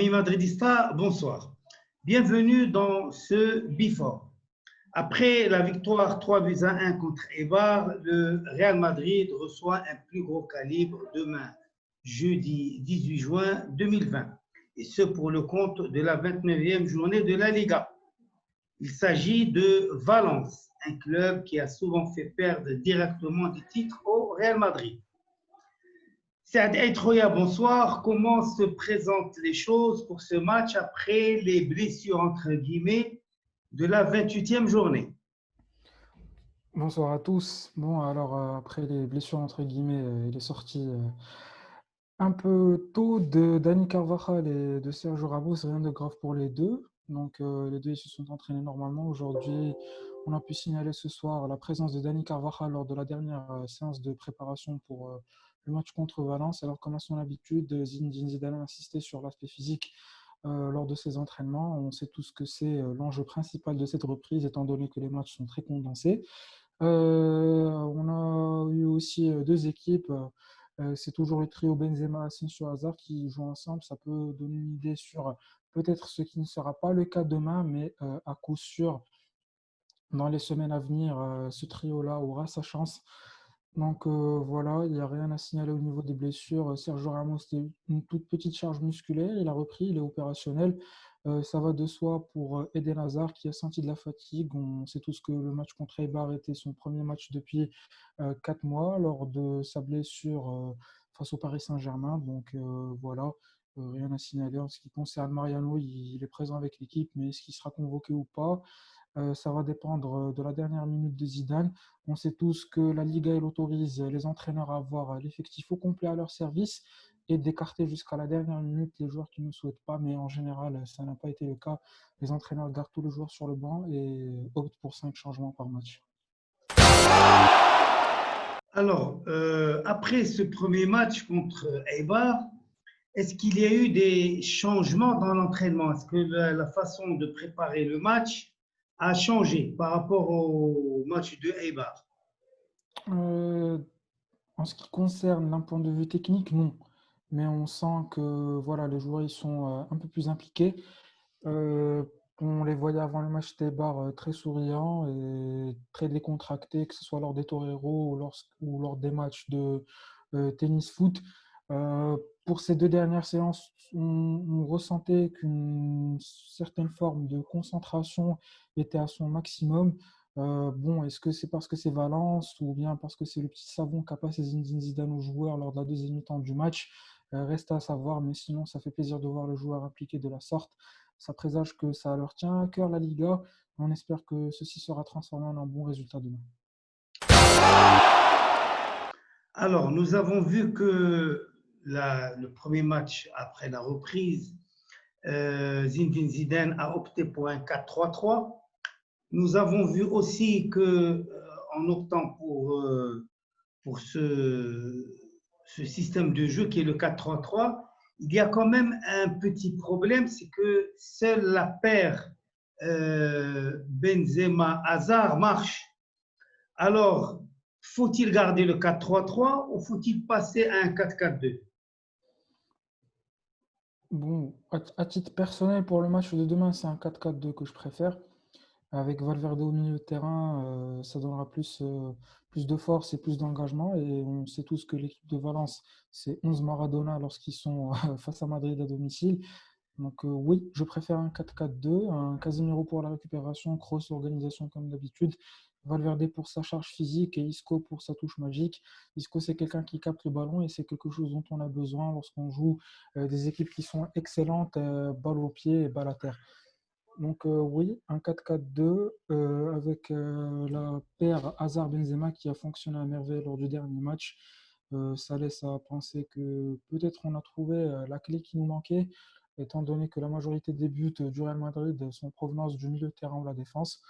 Amis madridistas, bonsoir. Bienvenue dans ce Before. Après la victoire 3-1 contre Eibar, le Real Madrid reçoit un plus gros calibre demain, jeudi 18 juin 2020, et ce pour le compte de la 29e journée de la Liga. Il s'agit de Valence, un club qui a souvent fait perdre directement des titres au Real Madrid. Saad Eitroya, bonsoir. Comment se présentent les choses pour ce match après les blessures, entre guillemets, de la 28e journée? Bonsoir à tous. Bon, alors après les blessures entre guillemets, il est sorti un peu tôt de Dani Carvajal et de Sergio Ramos, rien de grave pour les deux. Donc les deux ils se sont entraînés normalement. Aujourd'hui, on a pu signaler ce soir la présence de Dani Carvajal lors de la dernière séance de préparation pour le match contre Valence. Alors comme à son habitude, Zinedine Zidane a insisté sur l'aspect physique lors de ces entraînements. On sait tous que c'est l'enjeu principal de cette reprise, étant donné que les matchs sont très condensés. On a eu aussi deux équipes. C'est toujours le trio Benzema, Asensio, Hazard qui jouent ensemble. Ça peut donner une idée sur peut-être ce qui ne sera pas le cas demain, mais à coup sûr, dans les semaines à venir, ce trio-là aura sa chance. Donc voilà, il n'y a rien à signaler au niveau des blessures. Sergio Ramos, c'était une toute petite charge musculaire, il a repris, il est opérationnel. Ça va de soi pour Eden Hazard qui a senti de la fatigue. On sait tous que le match contre Eibar était son premier match depuis 4 mois lors de sa blessure face au Paris Saint-Germain. Donc voilà, rien à signaler. En ce qui concerne Mariano, il est présent avec l'équipe, mais est-ce qu'il sera convoqué ou pas? Ça va dépendre de la dernière minute de Zidane. On sait tous que la Liga elle autorise les entraîneurs à avoir l'effectif au complet à leur service et d'écarter jusqu'à la dernière minute les joueurs qui ne souhaitent pas, mais en général, ça n'a pas été le cas. Les entraîneurs gardent tous les joueurs sur le banc et optent pour 5 changements par match. Alors, après ce premier match contre Eibar, est-ce qu'il y a eu des changements dans l'entraînement? Est-ce que la façon de préparer le match a changé par rapport au match de Eibar? Euh, En ce qui concerne d'un point de vue technique, non. Mais on sent que voilà, les joueurs ils sont un peu plus impliqués. Euh, on les voyait avant le match des bars très souriants et très décontractés, que ce soit lors des toreros ou lors des matchs de tennis-foot. Euh, pour ces deux dernières séances, on ressentait qu'une certaine forme de concentration était à son maximum. Bon, est-ce que c'est parce que c'est Valence ou bien parce que c'est le petit savon qu'a passé Zinedine Zidane aux joueurs lors de la deuxième mi-temps du match? Reste à savoir, mais sinon ça fait plaisir de voir le joueur impliqué de la sorte. Ça présage que ça leur tient à cœur la Liga. On espère que ceci sera transformé en un bon résultat demain. Alors, nous avons vu que le premier match après la reprise, Zinedine Zidane a opté pour un 4-3-3. Nous avons vu aussi que, en optant pour ce système de jeu qui est le 4-3-3, il y a quand même un petit problème, c'est que seule la paire Benzema-Hazard marche. Alors, faut-il garder le 4-3-3 ou faut-il passer à un 4-4-2? Bon, à titre personnel, pour le match de demain, c'est un 4-4-2 que je préfère. Avec Valverde au milieu de terrain, ça donnera plus de force et plus d'engagement. Et on sait tous que l'équipe de Valence, c'est 11 Maradona lorsqu'ils sont face à Madrid à domicile. Donc oui, je préfère un 4-4-2, un Casemiro pour la récupération, Kroos l'organisation comme d'habitude, Valverde pour sa charge physique et Isco pour sa touche magique. Isco, c'est quelqu'un qui capte le ballon et c'est quelque chose dont on a besoin lorsqu'on joue des équipes qui sont excellentes, balle au pied et balle à terre. Donc oui, un 4-4-2 avec la paire Hazard-Benzema qui a fonctionné à merveille lors du dernier match. Ça laisse à penser que peut-être on a trouvé la clé qui nous manquait, étant donné que la majorité des buts du Real Madrid sont en provenance du milieu de terrain ou la défense.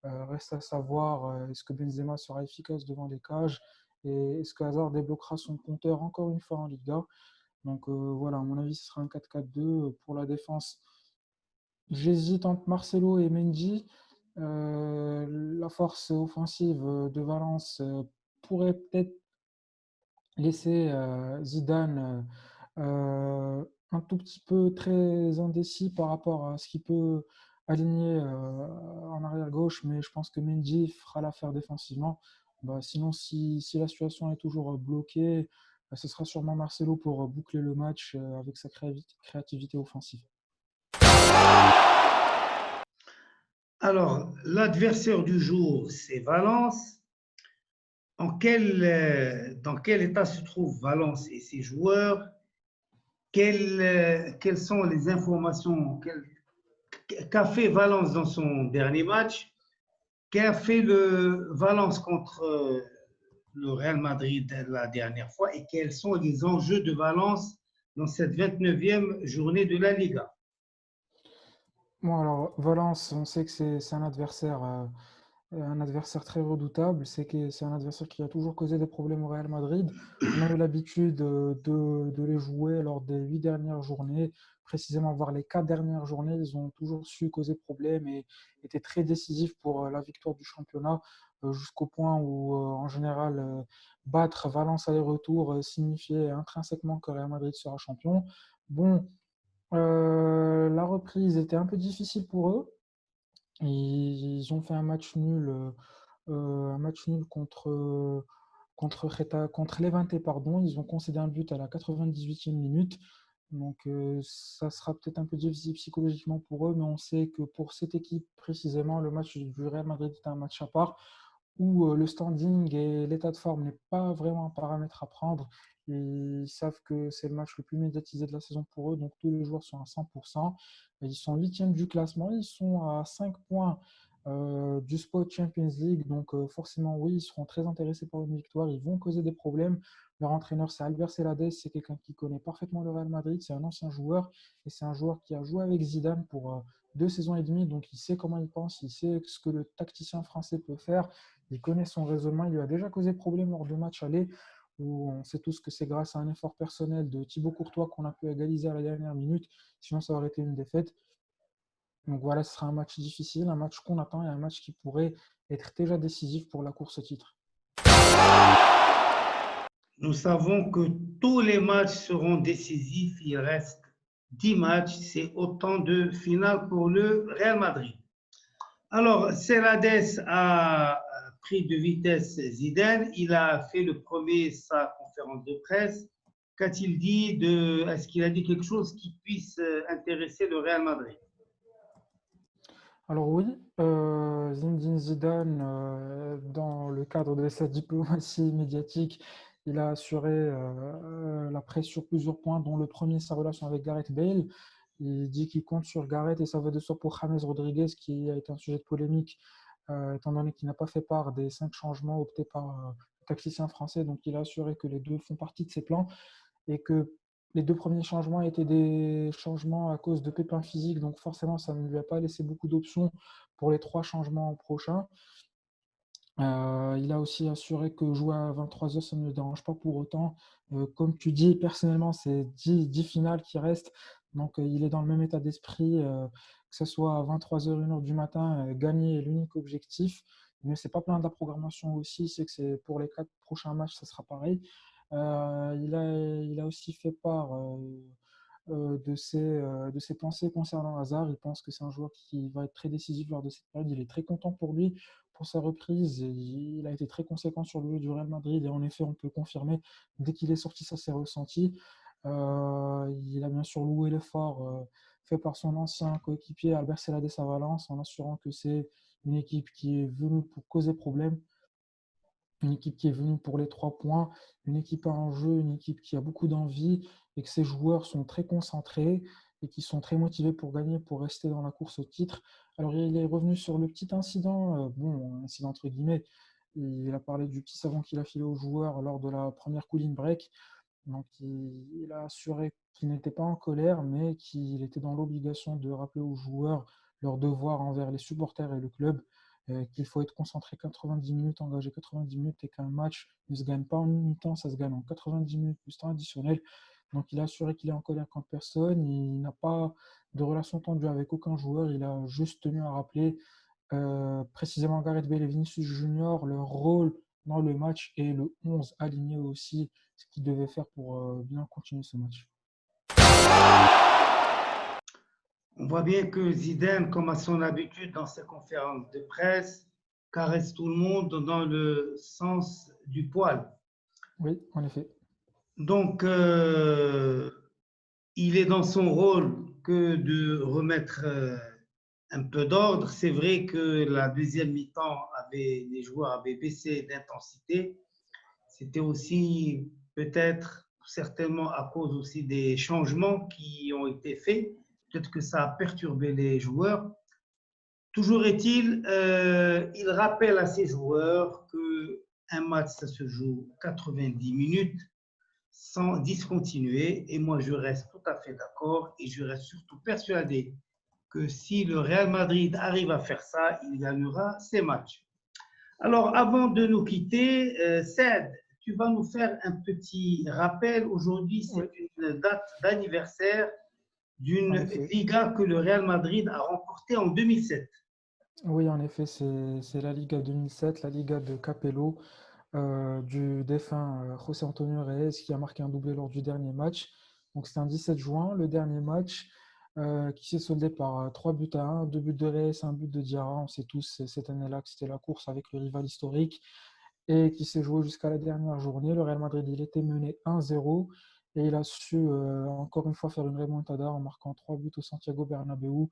Reste à savoir est-ce que Benzema sera efficace devant les cages et est-ce que Hazard débloquera son compteur encore une fois en Liga. Donc voilà, à mon avis, ce sera un 4-4-2 pour la défense. J'hésite entre Marcelo et Mendy. La force offensive de Valence pourrait peut-être laisser Zidane un tout petit peu très indécis par rapport à ce qu'il peut aligner en arrière gauche, mais je pense que Mendy fera l'affaire défensivement. Bah, sinon, si la situation est toujours bloquée, ce sera sûrement Marcelo pour boucler le match avec sa créativité offensive. Alors, l'adversaire du jour, c'est Valence. Dans quel état se trouve Valence et ses joueurs? Quelles sont les informations qu'a fait Valence dans son dernier match? Qu'a fait le Valence contre le Real Madrid la dernière fois? Et quels sont les enjeux de Valence dans cette 29e journée de la Liga? Bon, alors, Valence, on sait que c'est un adversaire très redoutable. C'est un adversaire qui a toujours causé des problèmes au Real Madrid. On a eu l'habitude de les jouer lors des 8 dernières journées, précisément voire les 4 dernières journées. Ils ont toujours su causer problème et étaient très décisifs pour la victoire du championnat, jusqu'au point où, en général, battre Valence aller-retour signifiait intrinsèquement que le Real Madrid sera champion. Bon, la reprise était un peu difficile pour eux. Ils ont fait un match nul contre Levante, pardon. Ils ont concédé un but à la 98e minute. Donc, ça sera peut-être un peu difficile psychologiquement pour eux, mais on sait que pour cette équipe précisément, le match du Real Madrid est un match à part où le standing et l'état de forme n'est pas vraiment un paramètre à prendre. Ils savent que c'est le match le plus médiatisé de la saison pour eux, donc tous les joueurs sont à 100%. Ils sont 8e du classement, ils sont à 5 points du spot Champions League, donc forcément oui, ils seront très intéressés par une victoire, ils vont causer des problèmes. Leur entraîneur, c'est Albert Celades, c'est quelqu'un qui connaît parfaitement le Real Madrid, c'est un ancien joueur, et c'est un joueur qui a joué avec Zidane pour 2 saisons et demie, donc il sait comment il pense, il sait ce que le tacticien français peut faire, il connaît son raisonnement, il lui a déjà causé problème lors de matchs allés, où on sait tous que c'est grâce à un effort personnel de Thibaut Courtois qu'on a pu égaliser à la dernière minute, sinon ça aurait été une défaite. Donc voilà, ce sera un match difficile, un match qu'on attend et un match qui pourrait être déjà décisif pour la course au titre. Nous savons que tous les matchs seront décisifs. Il reste 10 matchs. C'est autant de finales pour le Real Madrid. Alors, Celades a pris de vitesse Zidane. Il a fait le premier sa conférence de presse. Qu'a-t-il dit est-ce qu'il a dit quelque chose qui puisse intéresser le Real Madrid? Alors oui, Zinedine Zidane, dans le cadre de sa diplomatie médiatique, il a assuré la presse sur plusieurs points, dont le premier, sa relation avec Gareth Bale. Il dit qu'il compte sur Gareth et ça va de soi pour James Rodriguez, qui a été un sujet de polémique, étant donné qu'il n'a pas fait part des 5 changements optés par le tacticien français. Donc il a assuré que les deux font partie de ses plans et que les 2 premiers changements étaient des changements à cause de pépins physiques, donc forcément ça ne lui a pas laissé beaucoup d'options pour les 3 changements prochains. Il a aussi assuré que jouer à 23h, ça ne le dérange pas pour autant. Comme tu dis, personnellement, c'est 10 finales qui restent, donc il est dans le même état d'esprit, que ce soit à 23h, 1h du matin, gagner est l'unique objectif. Il ne s'est pas plaint de la programmation aussi, c'est que c'est pour les 4 prochains matchs, ça sera pareil. Il a aussi fait part de ses pensées concernant Hazard. Il pense que c'est un joueur qui va être très décisif lors de cette période. Il est très content pour lui, pour sa reprise. Il a été très conséquent sur le jeu du Real Madrid et en effet, on peut confirmer, dès qu'il est sorti, ça s'est ressenti. Il a bien sûr loué l'effort fait par son ancien coéquipier Albert Celades à Valence en assurant que c'est une équipe qui est venue pour causer problème, une équipe qui est venue pour les 3 points, une équipe à enjeu, une équipe qui a beaucoup d'envie et que ses joueurs sont très concentrés et qui sont très motivés pour gagner, pour rester dans la course au titre. Alors il est revenu sur le petit incident, bon, incident entre guillemets, il a parlé du petit savon qu'il a filé aux joueurs lors de la première cooling break. Donc il a assuré qu'il n'était pas en colère, mais qu'il était dans l'obligation de rappeler aux joueurs leur devoir envers les supporters et le club, qu'il faut être concentré 90 minutes, engagé 90 minutes et qu'un match ne se gagne pas en une mi-temps, ça se gagne en 90 minutes plus temps additionnel. Donc il a assuré qu'il est en colère contre personne, il n'a pas de relation tendue avec aucun joueur, il a juste tenu à rappeler précisément Gareth Bale et Vinicius Junior leur rôle dans le match et le 11 aligné aussi, ce qu'il devait faire pour bien continuer ce match. On voit bien que Zidane, comme à son habitude dans ses conférences de presse, caresse tout le monde dans le sens du poil. Oui, en effet. Donc, il est dans son rôle que de remettre un peu d'ordre. C'est vrai que la deuxième mi-temps, les joueurs avaient baissé d'intensité. C'était aussi peut-être certainement à cause aussi des changements qui ont été faits. Peut-être que ça a perturbé les joueurs. Toujours est-il, il rappelle à ses joueurs qu'un match, ça se joue 90 minutes sans discontinuer. Et moi, je reste tout à fait d'accord et je reste surtout persuadé que si le Real Madrid arrive à faire ça, il gagnera ses matchs. Alors, avant de nous quitter, Saad, tu vas nous faire un petit rappel. Aujourd'hui, Oui, c'est une date d'anniversaire en d'une effet. Liga que le Real Madrid a remportée en 2007. Oui, en effet, c'est la Liga 2007, la Liga de Capello, du défunt José Antonio Reyes qui a marqué un doublé lors du dernier match. Donc c'était un 17 juin, le dernier match qui s'est soldé par 3 buts à 1, 2 buts de Reyes, un but de Diarra. On sait tous cette année-là que c'était la course avec le rival historique et qui s'est joué jusqu'à la dernière journée. Le Real Madrid, il était mené 1-0 et il a su encore une fois faire une remontada en marquant 3 buts au Santiago Bernabéu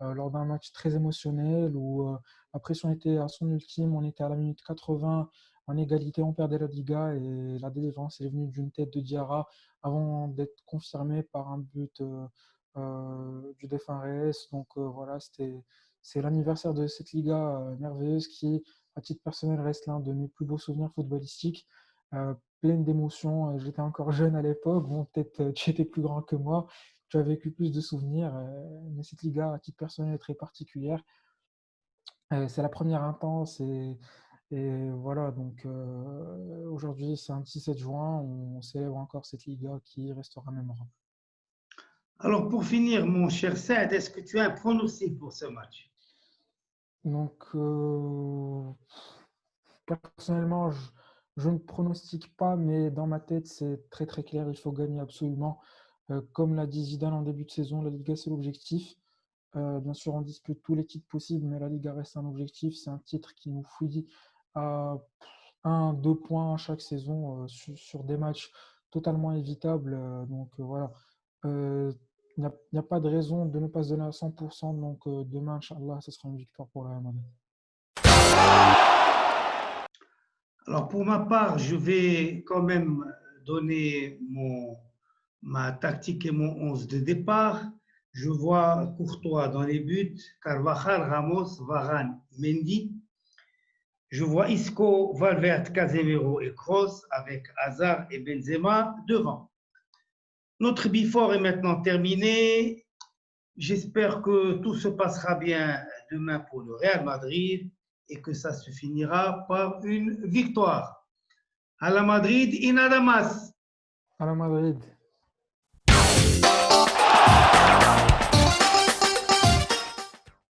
lors d'un match très émotionnel où la pression était à son ultime. On était à la minute 80 en égalité, on perdait la Liga et la délivrance est venue d'une tête de Diarra avant d'être confirmée par un but du défunt Reyes. Donc voilà, c'est l'anniversaire de cette Liga merveilleuse qui, à titre personnel, reste l'un de mes plus beaux souvenirs footballistiques. Pleine d'émotions. J'étais encore jeune à l'époque. Bon, peut-être tu étais plus grand que moi. Tu as vécu plus de souvenirs. Mais cette Liga, à titre personnel, est très particulière. C'est la première intense et voilà. Donc aujourd'hui, c'est un 17 juin. On célèbre encore cette Liga qui restera mémorable. Alors, pour finir, mon cher Saad, est-ce que tu as un pronostic pour ce match? Donc, personnellement, je ne pronostique pas, mais dans ma tête, c'est très très clair. Il faut gagner absolument. Comme l'a dit Zidane en début de saison, la Liga, c'est l'objectif. Bien sûr, on dispute tous les titres possibles, mais la Liga reste un objectif. C'est un titre qui nous fouille à 1, 2 points chaque saison sur des matchs totalement évitables. Donc voilà. Euh, il n'y a pas de raison de ne pas se donner à 100%. Donc demain, Inch'Allah, ce sera une victoire pour la Real Madrid. Alors, pour ma part, je vais quand même donner ma tactique et mon 11 de départ. Je vois Courtois dans les buts, Carvajal, Ramos, Varane, Mendy. Je vois Isco, Valverde, Casemiro et Kroos avec Hazard et Benzema devant. Notre bifort est maintenant terminé. J'espère que tout se passera bien demain pour le Real Madrid et que ça se finira par une victoire. À la Madrid y nada más. À la Madrid.